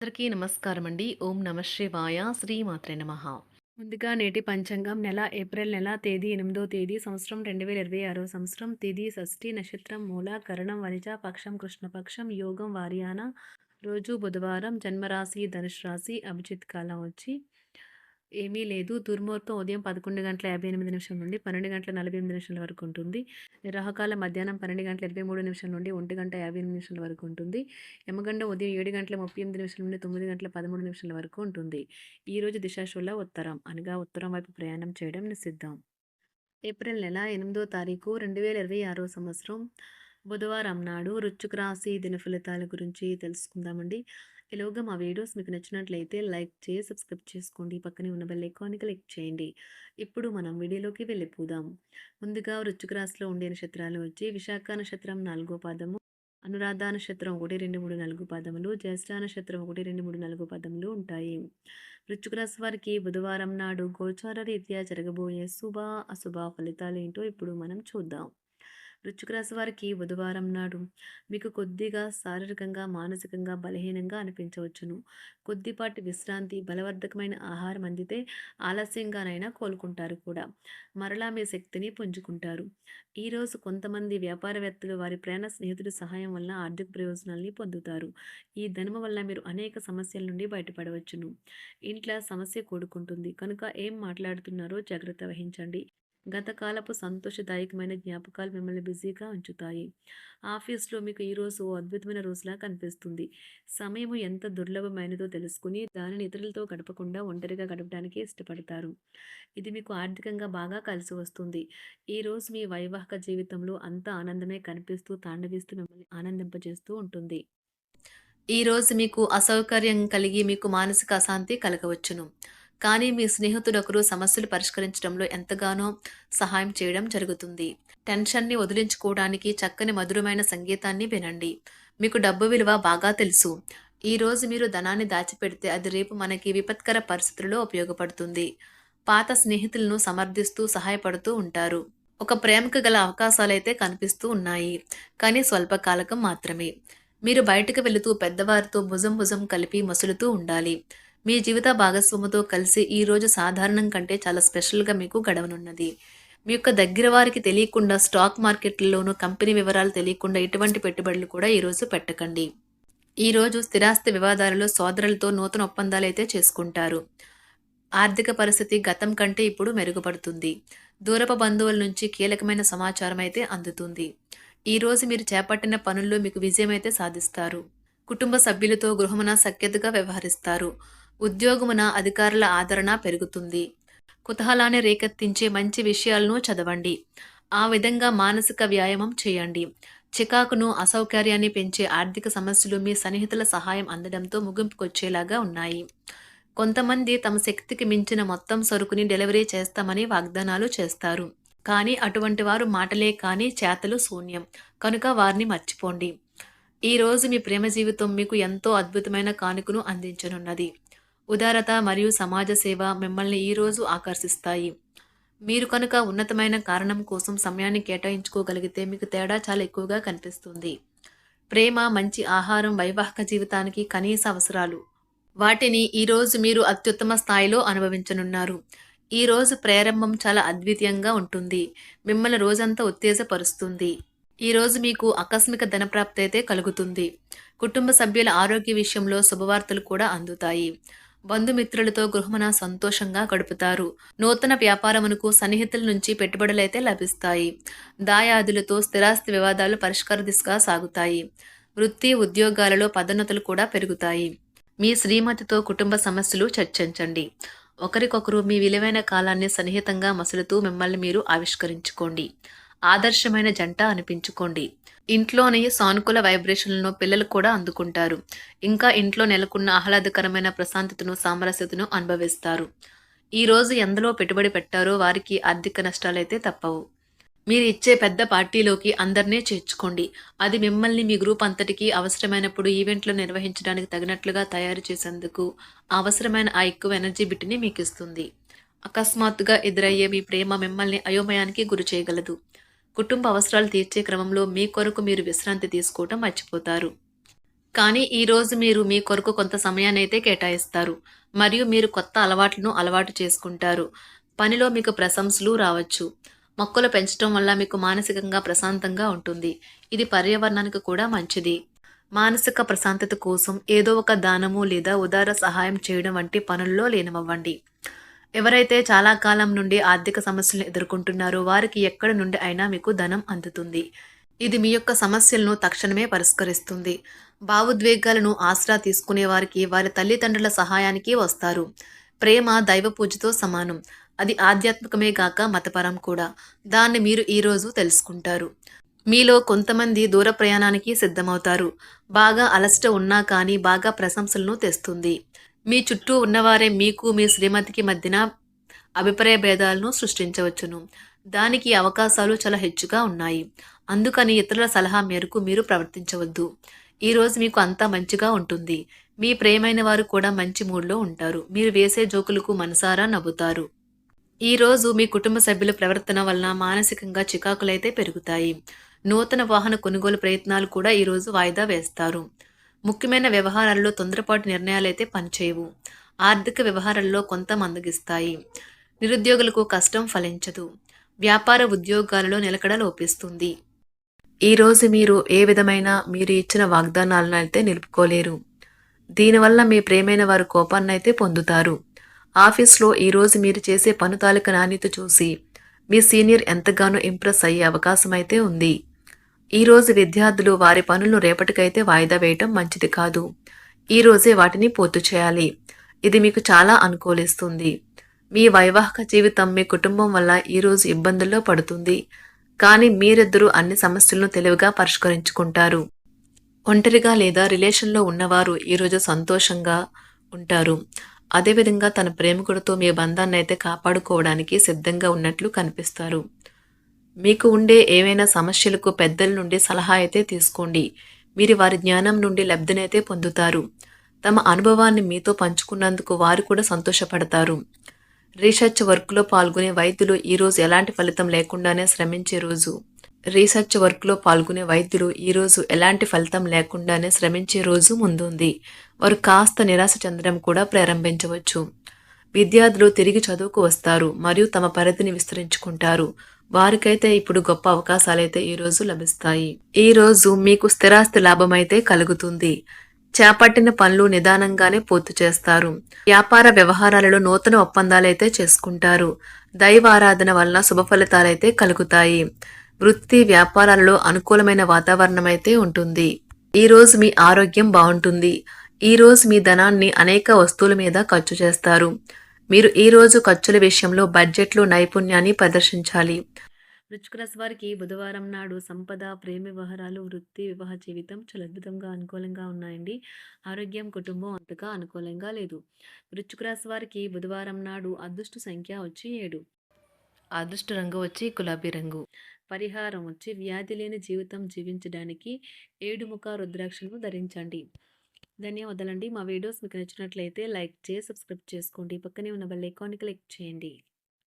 అందరికీ నమస్కారం అండి. ఓం నమ శివాయ. శ్రీమాత్రే నమః. ముందుగా నేటి పంచాంగం నెల ఏప్రిల్ నెల తేదీ 8వ తేదీ సంవత్సరం 2026 సంవత్సరం తిథి షష్ఠి నక్షత్రం మూల కరణం వనిజ పక్షం కృష్ణపక్షం యోగం వార్యాన రోజు బుధవారం జన్మరాశి ధనుసు రాశి అభిజిత్ కాలం వచ్చి ఏమీ లేదు. దుర్ముహూర్తం ఉదయం 11:58 నుండి 12:48 వరకు ఉంటుంది. రాహుకాలం మధ్యాహ్నం 12:23 నుండి 1:58 వరకు ఉంటుంది. యమగండం ఉదయం 7:38 నుండి 9:13 వరకు ఉంటుంది. ఈరోజు దిశాశూల ఉత్తరం అనగా ఉత్తరం వైపు ప్రయాణం చేయడం నిషిద్ధం. ఏప్రిల్ నెల 8వ తారీఖు 2026 సంవత్సరం బుధవారం నాడు వృశ్చిక రాశి దిన ఫలితాల గురించి తెలుసుకుందామండి. ఈలోగా మా వీడియోస్ మీకు నచ్చినట్లయితే లైక్ చేసి సబ్స్క్రైబ్ చేసుకోండి. పక్కనే ఉన్న బెల్ ఐకాన్ని క్లిక్ చేయండి. ఇప్పుడు మనం వీడియోలోకి వెళ్ళిపోదాం. ముందుగా వృశ్చిక రాశిలో ఉండే నక్షత్రాలు వచ్చి విశాఖ నక్షత్రం 4వ పాదము, అనురాధ నక్షత్రం 1, 2, 3, 4 పాదములు, జ్యేష్ఠ నక్షత్రం 1, 2, 3, 4 పాదములు ఉంటాయి. వృశ్చిక రాశి వారికి బుధవారం నాడు గోచార రీత్యా జరగబోయే శుభ అశుభ ఫలితాలు ఏంటో ఇప్పుడు మనం చూద్దాం. వృశ్చిక రాశి వారికి బుధవారం నాడు మీకు కొద్దిగా శారీరకంగా మానసికంగా బలహీనంగా అనిపించవచ్చును. కొద్దిపాటి విశ్రాంతి బలవర్ధకమైన ఆహారం అందితే ఆలస్యంగానైనా కోలుకుంటారు కూడా. మరలా మీ శక్తిని పుంజుకుంటారు. ఈరోజు కొంతమంది వ్యాపారవేత్తలు వారి ప్రయాణ స్నేహితుడి సహాయం వల్ల ఆర్థిక ప్రయోజనాల్ని పొందుతారు. ఈ ధనము వల్ల మీరు అనేక సమస్యల నుండి బయటపడవచ్చును. ఇంట్లో సమస్య కూడుకుంటుంది కనుక ఏం మాట్లాడుతున్నారో జాగ్రత్త వహించండి. గతకాలపు సంతోషదాయకమైన జ్ఞాపకాలు మిమ్మల్ని బిజీగా ఉంచుతాయి. ఆఫీస్లో మీకు ఈరోజు ఓ అద్భుతమైన రోజులా కనిపిస్తుంది. సమయం ఎంత దుర్లభమైనదో తెలుసుకుని దానిని ఇతరులతో గడపకుండా ఒంటరిగా గడపడానికి ఇష్టపడతారు. ఇది మీకు ఆర్థికంగా బాగా కలిసి వస్తుంది. ఈరోజు మీ వైవాహిక జీవితంలో అంతా ఆనందమే కనిపిస్తూ తాండవిస్తూ మిమ్మల్ని ఆనందింపజేస్తూ ఉంటుంది. ఈరోజు మీకు అసౌకర్యం కలిగి మీకు మానసిక అశాంతి కలగవచ్చును. కానీ మీ స్నేహితుడొకరు సమస్యలు పరిష్కరించడంలో ఎంతగానో సహాయం చేయడం జరుగుతుంది. టెన్షన్ని వదిలించుకోవడానికి చక్కని మధురమైన సంగీతాన్ని వినండి. మీకు డబ్బు విలువ బాగా తెలుసు. ఈరోజు మీరు ధనాన్ని దాచిపెడితే అది రేపు మనకి విపత్కర పరిస్థితుల్లో ఉపయోగపడుతుంది. పాత స్నేహితులను సమర్థిస్తూ సహాయపడుతూ ఉంటారు. ఒక ప్రేమకు గల అవకాశాలైతే కనిపిస్తూ ఉన్నాయి. కానీ స్వల్పకాలకం మాత్రమే. మీరు బయటకు వెళుతూ పెద్దవారితో భుజం భుజం కలిపి మసులుతూ ఉండాలి. మీ జీవిత భాగస్వామితో కలిసి ఈరోజు సాధారణం కంటే చాలా స్పెషల్గా మీకు గడవనున్నది. మీ యొక్క దగ్గర వారికి తెలియకుండా స్టాక్ మార్కెట్లలోనూ కంపెనీ వివరాలు తెలియకుండా ఎటువంటి పెట్టుబడులు కూడా ఈరోజు పెట్టకండి. ఈరోజు స్థిరాస్తి వివాదాలలో సోదరులతో నూతన ఒప్పందాలు అయితే చేసుకుంటారు. ఆర్థిక పరిస్థితి గతం కంటే ఇప్పుడు మెరుగుపడుతుంది. దూరపు బంధువుల నుంచి కీలకమైన సమాచారం అయితే అందుతుంది. ఈరోజు మీరు చేపట్టిన పనుల్లో మీకు విజయం అయితే సాధిస్తారు. కుటుంబ సభ్యులతో గృహమున సఖ్యతగా వ్యవహరిస్తారు. ఉద్యోగమున అధికారుల ఆదరణ పెరుగుతుంది. కుతూహలాన్ని రేకెత్తించే మంచి విషయాలను చదవండి. ఆ విధంగా మానసిక వ్యాయామం చేయండి. చికాకును అసౌకర్యాన్ని పెంచే ఆర్థిక సమస్యలు మీ సన్నిహితుల సహాయం అందడంతో ముగింపుకొచ్చేలాగా ఉన్నాయి. కొంతమంది తమ శక్తికి మించిన మొత్తం సరుకుని డెలివరీ చేస్తామని వాగ్దానాలు చేస్తారు. కానీ అటువంటి వారు మాటలే కానీ చేతలు శూన్యం. కనుక వారిని మర్చిపోండి. ఈరోజు మీ ప్రేమ జీవితం మీకు ఎంతో అద్భుతమైన కానుకను అందించనున్నది. ఉదారత మరియు సమాజ సేవ మిమ్మల్ని ఈరోజు ఆకర్షిస్తాయి. మీరు కనుక ఉన్నతమైన కారణం కోసం సమయాన్ని కేటాయించుకోగలిగితే మీకు తేడా చాలా ఎక్కువగా కనిపిస్తుంది. ప్రేమ, మంచి ఆహారం వైవాహిక జీవితానికి కనీస అవసరాలు. వాటిని ఈరోజు మీరు అత్యుత్తమ స్థాయిలో అనుభవించనున్నారు. ఈరోజు ప్రారంభం చాలా అద్వితీయంగా ఉంటుంది. మిమ్మల్ని రోజంతా ఉత్తేజపరుస్తుంది. ఈరోజు మీకు ఆకస్మిక ధనప్రాప్తి అయితే కలుగుతుంది. కుటుంబ సభ్యుల ఆరోగ్య విషయంలో శుభవార్తలు కూడా అందుతాయి. బంధుమిత్రులతో గృహమున సంతోషంగా గడుపుతారు. నూతన వ్యాపారమునకు సన్నిహితుల నుంచి పెట్టుబడులైతే లభిస్తాయి. దాయాదులతో స్థిరాస్తి వివాదాలు పరిష్కార దిశగా సాగుతాయి. వృత్తి ఉద్యోగాలలో పదోన్నతులు కూడా పెరుగుతాయి. మీ శ్రీమతితో కుటుంబ సమస్యలు చర్చించండి. ఒకరికొకరు మీ విలువైన కాలాన్ని సన్నిహితంగా మసులుతూ మిమ్మల్ని మీరు ఆవిష్కరించుకోండి. ఆదర్శమైన జంట అనిపించుకోండి. ఇంట్లోని సానుకూల వైబ్రేషన్లను పిల్లలు కూడా అందుకుంటారు. ఇంకా ఇంట్లో నెలకొన్న ఆహ్లాదకరమైన ప్రశాంతతను సామరస్యతను అనుభవిస్తారు. ఈరోజు ఎందులో పెట్టుబడి పెట్టారో వారికి ఆర్థిక నష్టాలైతే తప్పవు. మీరు ఇచ్చే పెద్ద పార్టీలోకి అందరినీ చేర్చుకోండి. అది మిమ్మల్ని మీ గ్రూప్ అంతటికి అవసరమైనప్పుడు ఈవెంట్లు నిర్వహించడానికి తగినట్లుగా తయారు చేసేందుకు అవసరమైన ఆ ఎక్కువ ఎనర్జీ బిట్ని మీకు ఇస్తుంది. అకస్మాత్తుగా ఎదురయ్యే మీ ప్రేమ మిమ్మల్ని అయోమయానికి గురి చేయగలదు. కుటుంబ అవసరాలు తీర్చే క్రమంలో మీ కొరకు మీరు విశ్రాంతి తీసుకోవటం మర్చిపోతారు. కానీ ఈరోజు మీరు మీ కొరకు కొంత సమయాన్నైతే కేటాయిస్తారు. మరియు మీరు కొత్త అలవాట్లను అలవాటు చేసుకుంటారు. పనిలో మీకు ప్రశంసలు రావచ్చు. మొక్కలు పెంచడం వల్ల మీకు మానసికంగా ప్రశాంతంగా ఉంటుంది. ఇది పర్యావరణానికి కూడా మంచిది. మానసిక ప్రశాంతత కోసం ఏదో ఒక దానము లేదా ఉదార సహాయం చేయడం వంటి పనుల్లో లీనమవ్వండి. ఎవరైతే చాలా కాలం నుండి ఆర్థిక సమస్యలను ఎదుర్కొంటున్నారో వారికి ఎక్కడి నుండి అయినా మీకు ధనం అందుతుంది. ఇది మీ యొక్క సమస్యలను తక్షణమే పరిష్కరిస్తుంది. భావోద్వేగాలను ఆసరా తీసుకునే వారికి వారి తల్లిదండ్రుల సహాయానికి వస్తారు. ప్రేమ దైవ పూజతో సమానం. అది ఆధ్యాత్మికమే గాక మతపరం కూడా. దాన్ని మీరు ఈరోజు తెలుసుకుంటారు. మీలో కొంతమంది దూర ప్రయాణానికి సిద్ధమవుతారు. బాగా అలసట ఉన్నా కానీ బాగా ప్రశంసలను తెస్తుంది. మీ చుట్టూ ఉన్నవారే మీకు మీ శ్రీమతికి మధ్యన అభిప్రాయ భేదాలను సృష్టించవచ్చును. దానికి అవకాశాలు చాలా హెచ్చుగా ఉన్నాయి. అందుకని ఇతరుల సలహా మేరకు మీరు ప్రవర్తించవద్దు. ఈరోజు మీకు అంతా మంచిగా ఉంటుంది. మీ ప్రియమైన వారు కూడా మంచి మూడ్లో ఉంటారు. మీరు వేసే జోకులకు మనసారా నవ్వుతారు. ఈరోజు మీ కుటుంబ సభ్యుల ప్రవర్తన వలన మానసికంగా చికాకులైతే పెరుగుతాయి. నూతన వాహన కొనుగోలు ప్రయత్నాలు కూడా ఈరోజు వాయిదా వేస్తారు. ముఖ్యమైన వ్యవహారాల్లో తొందరపాటు నిర్ణయాలైతే పనిచేయవు. ఆర్థిక వ్యవహారాల్లో కొంత మందగిస్తాయి. నిరుద్యోగులకు కష్టం ఫలించదు. వ్యాపార ఉద్యోగాలలో నిలకడ లోపిస్తుంది. ఈరోజు మీరు ఏ విధమైన మీరు ఇచ్చిన వాగ్దానాలను అయితే నిలుపుకోలేరు. దీనివల్ల మీ ప్రేమైన వారు కోపాన్నైతే పొందుతారు. ఆఫీస్లో ఈరోజు మీరు చేసే పను తాలూకా నాణ్యత చూసి మీ సీనియర్ ఎంతగానో ఇంప్రెస్ అయ్యే అవకాశం అయితే ఉంది. ఈరోజు విద్యార్థులు వారి పనులను రేపటికైతే వాయిదా వేయటం మంచిది కాదు. ఈరోజే వాటిని పూర్తి చేయాలి. ఇది మీకు చాలా అనుకూలిస్తుంది. మీ వైవాహిక జీవితం మీ కుటుంబం వల్ల ఈరోజు ఇబ్బందుల్లో పడుతుంది. కానీ మీరిద్దరూ అన్ని సమస్యలను తెలివిగా పరిష్కరించుకుంటారు. ఒంటరిగా లేదా రిలేషన్లో ఉన్నవారు ఈరోజు సంతోషంగా ఉంటారు. అదేవిధంగా తన ప్రేమికుడితో మీ బంధాన్ని అయితే కాపాడుకోవడానికి సిద్ధంగా ఉన్నట్లు కనిపిస్తారు. మీకు ఉండే ఏవైనా సమస్యలకు పెద్దల నుండి సలహా అయితే తీసుకోండి. మీరు వారి జ్ఞానం నుండి లబ్ధినైతే పొందుతారు. తమ అనుభవాన్ని మీతో పంచుకున్నందుకు వారు కూడా సంతోషపడతారు. రీసెర్చ్ వర్క్లో పాల్గొనే వైద్యులు ఈరోజు ఎలాంటి ఫలితం లేకుండానే శ్రమించే రోజు. రీసెర్చ్ వర్క్లో పాల్గొనే వైద్యులు ఈరోజు ఎలాంటి ఫలితం లేకుండానే శ్రమించే రోజు ముందుంది. వారు కాస్త నిరాశ చెందడం కూడా ప్రారంభించవచ్చు. విద్యార్థులు తిరిగి చదువుకు వస్తారు మరియు తమ పరిధిని విస్తరించుకుంటారు. వారికైతే ఇప్పుడు గొప్ప అవకాశాలైతే ఈరోజు లభిస్తాయి. ఈరోజు మీకు స్థిరాస్తి లాభమైతే కలుగుతుంది. చేపట్టిన పనులు నిదానంగానే పూర్తి చేస్తారు. వ్యాపార వ్యవహారాలలో నూతన ఒప్పందాలైతే చేసుకుంటారు. దైవ ఆరాధన వలన శుభ ఫలితాలైతే కలుగుతాయి. వృత్తి వ్యాపారాలలో అనుకూలమైన వాతావరణం అయితే ఉంటుంది. ఈరోజు మీ ఆరోగ్యం బాగుంటుంది. ఈరోజు మీ ధనాన్ని అనేక వస్తువుల మీద ఖర్చు చేస్తారు. మీరు ఈరోజు ఖర్చుల విషయంలో బడ్జెట్లో నైపుణ్యాన్ని ప్రదర్శించాలి. వృశ్చిక రాశి వారికి బుధవారం నాడు సంపద, ప్రేమ వ్యవహారాలు, వృత్తి, వివాహ జీవితం చాలా అద్భుతంగా అనుకూలంగా ఉన్నాయండి. ఆరోగ్యం, కుటుంబం అంతగా అనుకూలంగా లేదు. వృశ్చిక రాశి వారికి బుధవారం నాడు అదృష్ట సంఖ్య వచ్చి 7. అదృష్ట రంగు వచ్చి గులాబీ రంగు. పరిహారం వచ్చి వ్యాధి లేని జీవితం జీవించడానికి 7 ముఖ రుద్రాక్షలను ధరించండి. ధన్యవాదాలండి. మా వీడియోస్ మీకు నచ్చినట్లయితే లైక్ చేసి సబ్స్క్రైబ్ చేసుకోండి. పక్కనే ఉన్న బెల్ ఐకాన్ని క్లిక్ చేయండి.